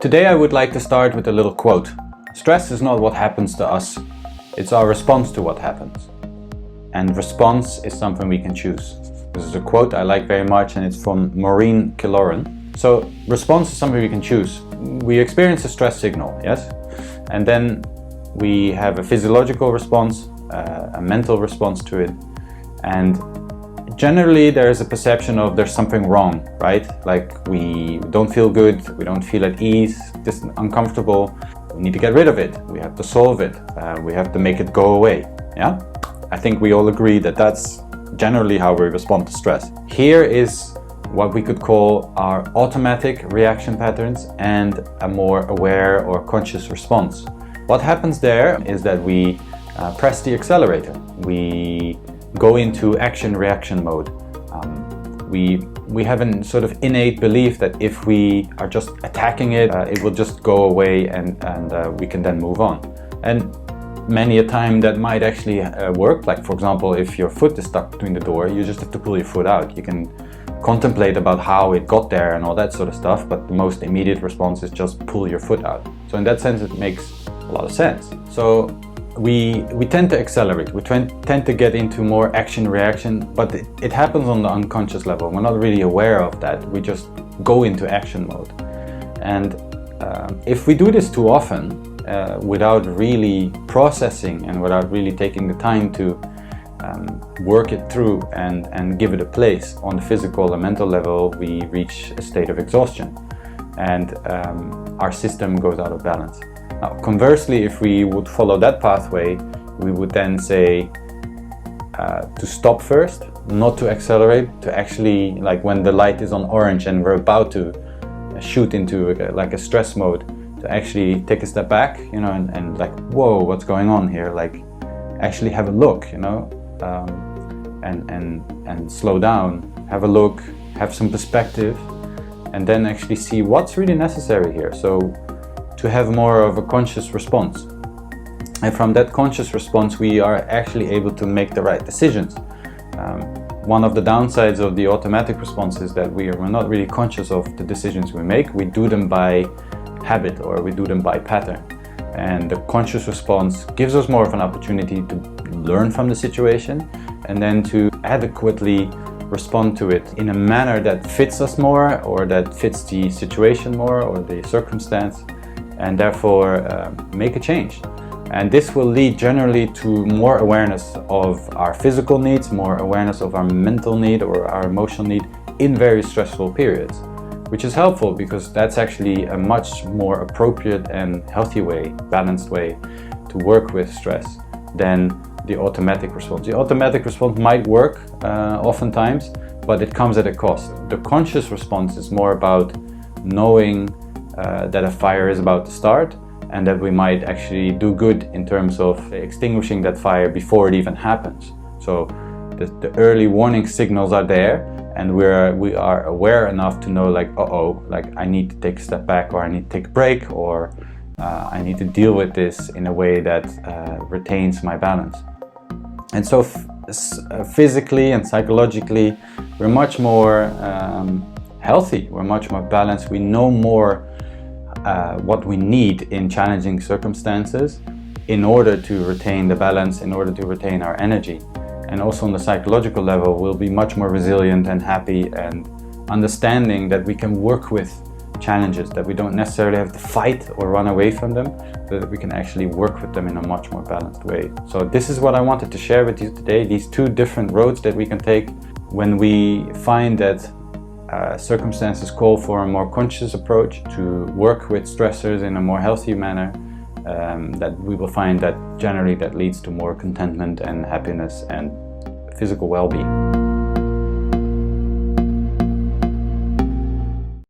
Today I would like to start with a little quote. Stress is not what happens to us, it's our response to what happens. And response is something we can choose. This is a quote I like very much, and it's from Maureen Killoran. So response is something we can choose. We experience a stress signal, yes? And then we have a physiological response, a mental response to it. And generally there is a perception of there's something wrong, right? Like we don't feel good, we don't feel at ease, just uncomfortable. We need to get rid of it, we have to solve it, we have to make it go away, yeah? I think we all agree that that's generally how we respond to stress. Here is what we could call our automatic reaction patterns and a more aware or conscious response. What happens there is that we press the accelerator. We go into action-reaction mode. We have a sort of innate belief that if we are just attacking it, it will just go away and we can then move on. And many a time that might actually work. Like for example, if your foot is stuck between the door, you just have to pull your foot out. You can contemplate about how it got there and all that sort of stuff, but the most immediate response is just pull your foot out. So in that sense, it makes a lot of sense. So we tend to accelerate, we tend to get into more action-reaction, but it happens on the unconscious level. We're not really aware of that. We just go into action mode. And if we do this too often, without really processing and without really taking the time to work it through and give it a place on the physical and mental level, we reach a state of exhaustion and our system goes out of balance. Now, conversely, if we would follow that pathway, we would then say to stop first, not to accelerate, to actually, like when the light is on orange and we're about to shoot into like a stress mode, to actually take a step back, you know, and like, whoa, what's going on here? Like, actually have a look, you know, and slow down, have a look, have some perspective, and then actually see what's really necessary here. So to have more of a conscious response. And from that conscious response, we are actually able to make the right decisions. One of the downsides of the automatic response is that we're not really conscious of the decisions we make. We do them by habit, or we do them by pattern. And the conscious response gives us more of an opportunity to learn from the situation and then to adequately respond to it in a manner that fits us more, or that fits the situation more, or the circumstance, and therefore make a change. And this will lead generally to more awareness of our physical needs, more awareness of our mental need or our emotional need in very stressful periods, which is helpful because that's actually a much more appropriate and healthy way, balanced way to work with stress than the automatic response. The automatic response might work oftentimes, but it comes at a cost. The conscious response is more about knowing that a fire is about to start and that we might actually do good in terms of extinguishing that fire before it even happens. So the early warning signals are there, and we are aware enough to know, like, uh-oh, like I need to take a step back, or I need to take a break, or I need to deal with this in a way that retains my balance. And so physically and psychologically, we're much more healthy, we're much more balanced, we know more what we need in challenging circumstances in order to retain the balance, in order to retain our energy. And also on the psychological level, we'll be much more resilient and happy, and understanding that we can work with challenges, that we don't necessarily have to fight or run away from them, but that we can actually work with them in a much more balanced way. So this is what I wanted to share with you today, these two different roads that we can take when we find that circumstances call for a more conscious approach to work with stressors in a more healthy manner. That we will find that generally that leads to more contentment and happiness and physical well-being.